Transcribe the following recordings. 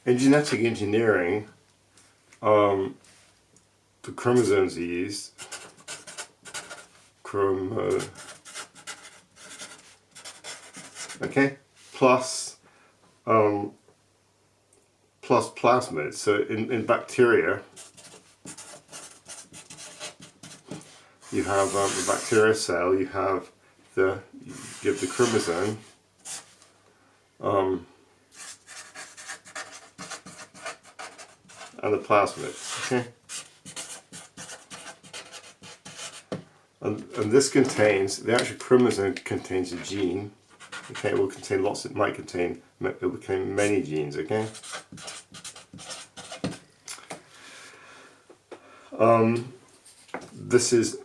In genetic engineering, the chromosomes are used. Okay, plus plasmids. So in bacteria, you have the bacteria cell. You have the chromosome. And the plasmid. Okay. And this contains, the actual chromosome contains a gene. Okay, it will contain lots, it will contain many genes, okay? This is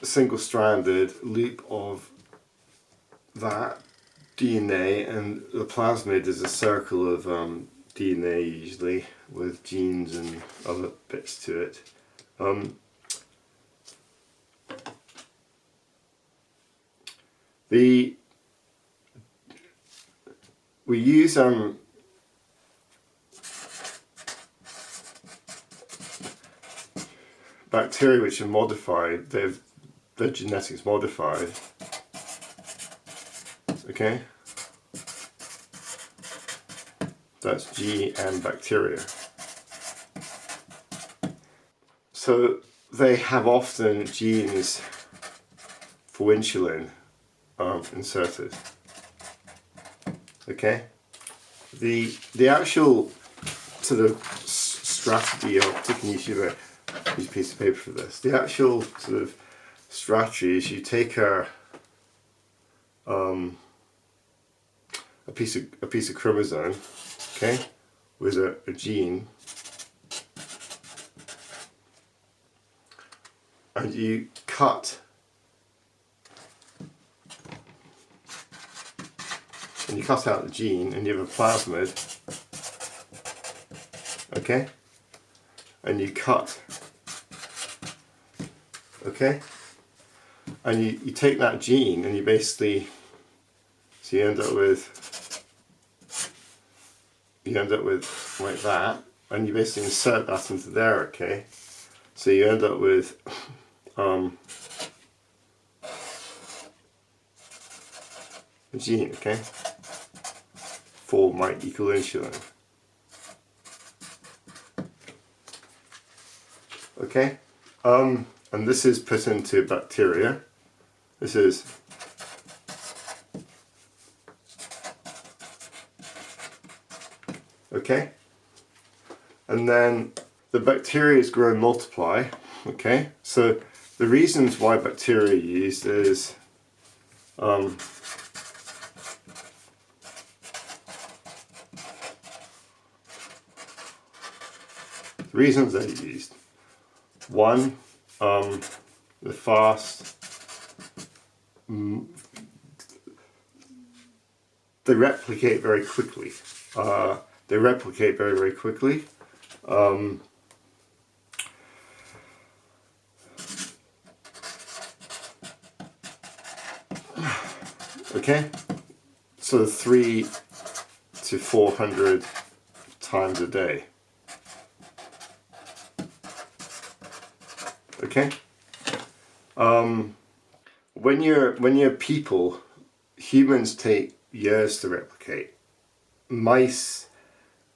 a single-stranded loop of that DNA, and the plasmid is a circle of DNA usually with genes and other bits to it. We use bacteria which are modified. Their genetics modified. Okay. That's GM bacteria. So they have often genes for insulin inserted. Okay. The actual sort of strategy, I'll take a new piece of paper for this. The actual sort of strategy is you take a piece of chromosome, okay, with a gene, and you cut out the gene, and you have a plasmid, okay, and you cut, okay, and you take that gene and you basically, so you end up with like that, and you basically insert that into there, okay, so you end up with a gene, okay, 4 might equal insulin. Okay, and this is put into bacteria. This is okay, and then the bacteria grow and multiply. Okay, so the reasons why bacteria are used is the reasons they're used. One, the fast. They replicate very quickly. They replicate very, very quickly. Okay, so 3 to 400 times a day. Okay. When you're people, humans take years to replicate. Mice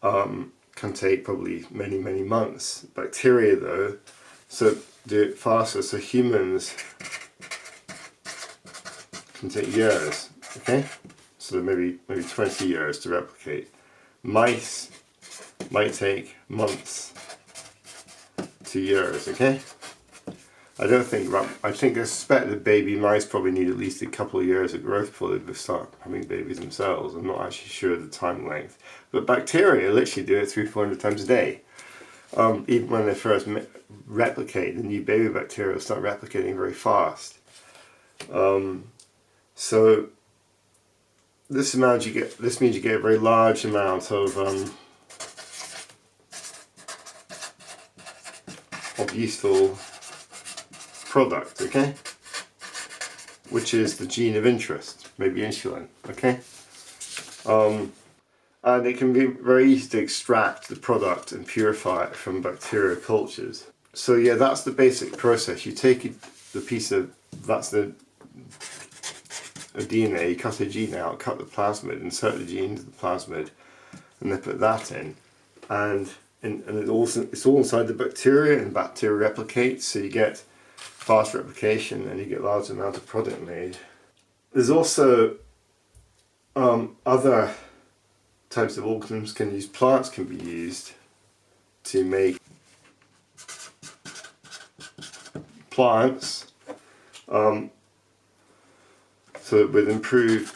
can take probably many, many months. Bacteria though, so do it faster. So humans can take years. Okay, so maybe 20 years to replicate. Mice might take months to years. Okay. I suspect that baby mice probably need at least a couple of years of growth before they start having babies themselves. I'm not actually sure of the time length. But bacteria literally do it 300-400 times a day. Even when they first replicate, the new baby bacteria will start replicating very fast. So this means you get a very large amount of useful product, okay, which is the gene of interest. maybe insulin, okay? And it can be very easy to extract the product and purify it from bacterial cultures. So yeah, that's the basic process. You take the piece of, that's the a DNA, you cut a gene out, cut the plasmid, insert the gene into the plasmid, and then put that in. And it's all inside the bacteria, and bacteria replicates, so you get fast replication and you get large amount of product made. There's also other types of organisms can use, plants can be used to make plants so with improved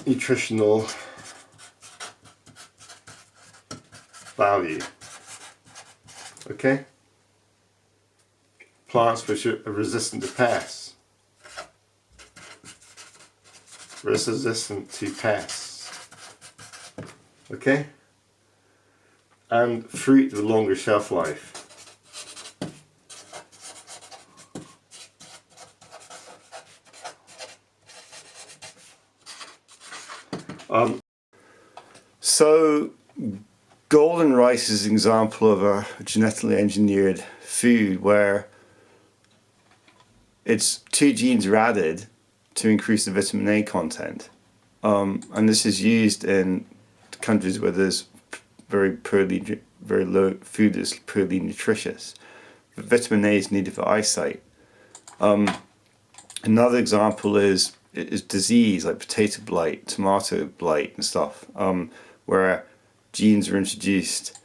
nutritional value. Okay? Plants which are resistant to pests. Resistant to pests. Okay? And fruit with longer shelf life. So golden rice is an example of a genetically engineered food where its 2 genes are added to increase the vitamin A content. And this is used in countries where there's very low food that's poorly nutritious. But vitamin A is needed for eyesight. Another example is disease like potato blight, tomato blight and stuff, where genes are introduced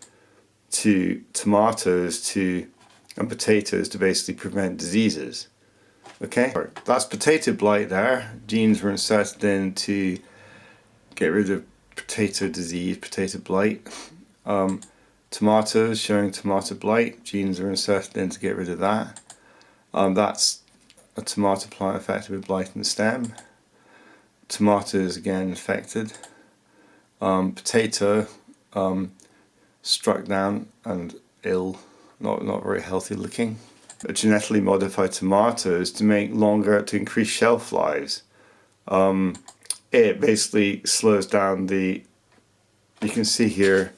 to tomatoes and potatoes to basically prevent diseases. Okay, that's potato blight there. Genes were inserted in to get rid of potato disease, potato blight. Tomatoes showing tomato blight, genes are inserted in to get rid of that. That's a tomato plant affected with blight in the stem. Tomatoes again infected. Potato struck down and ill, not very healthy looking. Genetically modified tomatoes to increase shelf lives. It basically slows down you can see here,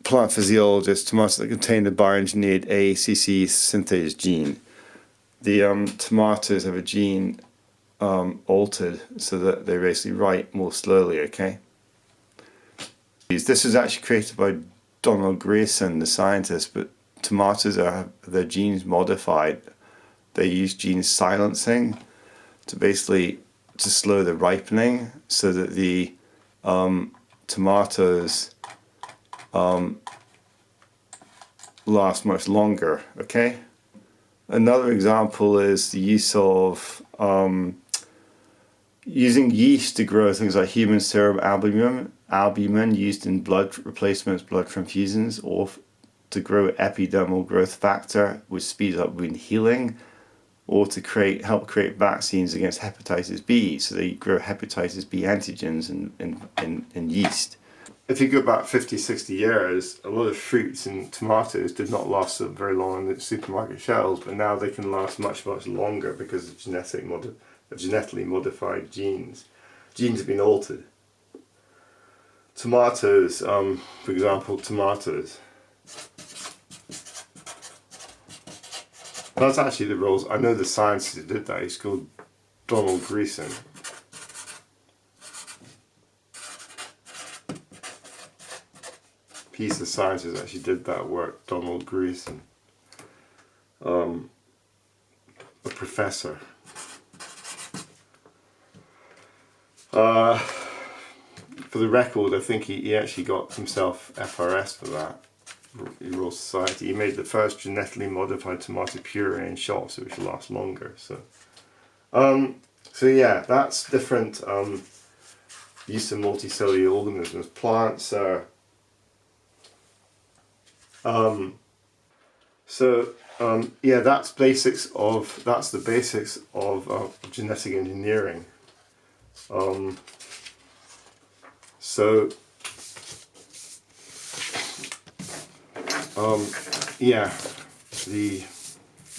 plant physiologist, tomatoes that contain the bioengineered AACC synthase gene. The tomatoes have a gene altered so that they basically ripe more slowly, okay? This is actually created by Donald Grayson, the scientist, but tomatoes have their genes modified. They use gene silencing to slow the ripening so that the tomatoes last much longer, okay? Another example is the use of using yeast to grow things like human serum albumin used in blood replacements, blood transfusions, or to grow epidermal growth factor, which speeds up wound healing, or to help create vaccines against hepatitis B. So they grow hepatitis B antigens in yeast. If you go back 50, 60 years, a lot of fruits and tomatoes did not last so very long on the supermarket shelves, but now they can last much, much longer because of genetically modified genes. Genes have been altered. Tomatoes, for example, tomatoes. That's actually the roles. I know the scientist who did that. He's called Donald Grayson. Piece of scientists actually did that work. Donald Grayson, a professor. For the record, I think he actually got himself FRS for that. Royal Society. He made the first genetically modified tomato puree in shops which will last longer. So yeah, that's different use of multicellular organisms. Plants are yeah, that's the basics of genetic engineering. Yeah,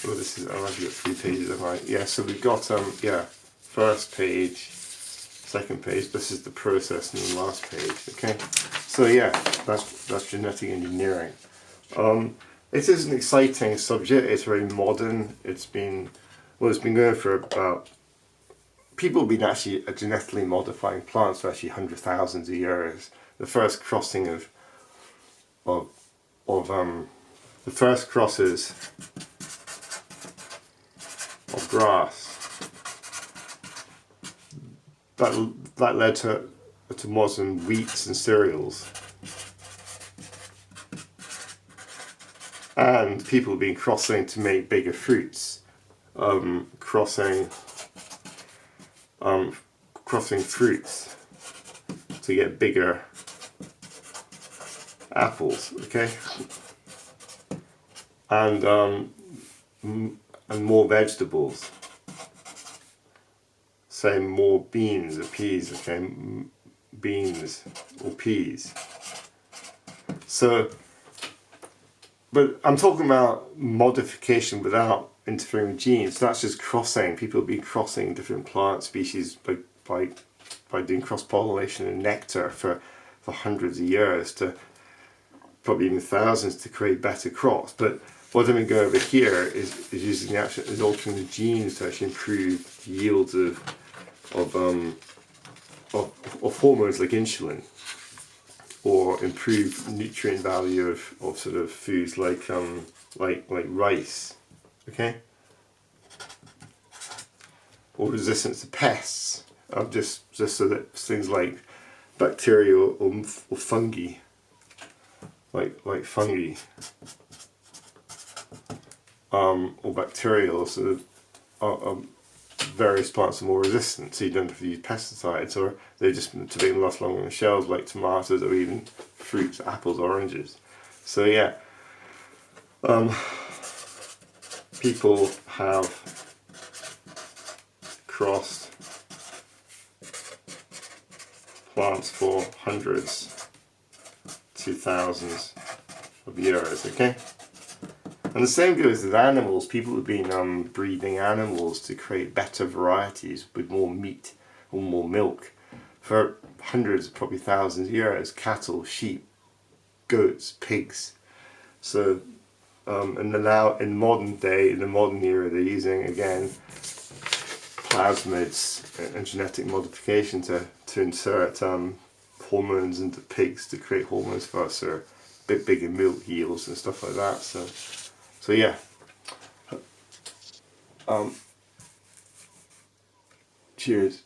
this is, I've got 3 pages of mine. Yeah, so we've got, yeah, first page, second page. This is the process in the last page. Okay, so yeah, that's genetic engineering. It is an exciting subject. It's very modern. It's been going for about, people have been actually genetically modifying plants for actually hundreds, thousands of years. The first crossing of the first crosses of grass that led to modern wheats and cereals. And people have been crossing to make bigger fruits, crossing fruits to get bigger apples, okay, and more vegetables. Say more beans or peas, okay, beans or peas. So, but I'm talking about modification without interfering with genes. That's just crossing. People have been crossing different plant species by doing cross-pollination and nectar for hundreds of years, to probably even thousands, to create better crops. But what I'm going to go over here is using is altering the genes to actually improve yields of hormones like insulin, or improve nutrient value of sort of foods like rice, okay, or resistance to pests, just so that things like bacteria or fungi, like fungi, or bacterial sort of various plants are more resistant, so you don't have to use pesticides, or they just to make them last longer on the shelves, like tomatoes or even fruits, apples, oranges. So yeah, people have crossed plants for hundreds to thousands of years, okay? And the same goes with animals. People have been breeding animals to create better varieties with more meat or more milk for hundreds, probably thousands of years. Cattle, sheep, goats, pigs. So, and then now in modern day, in the modern era, they're using again plasmids and genetic modification to insert hormones into pigs to create hormones for us, or a bit bigger milk yields and stuff like that. So yeah, cheers.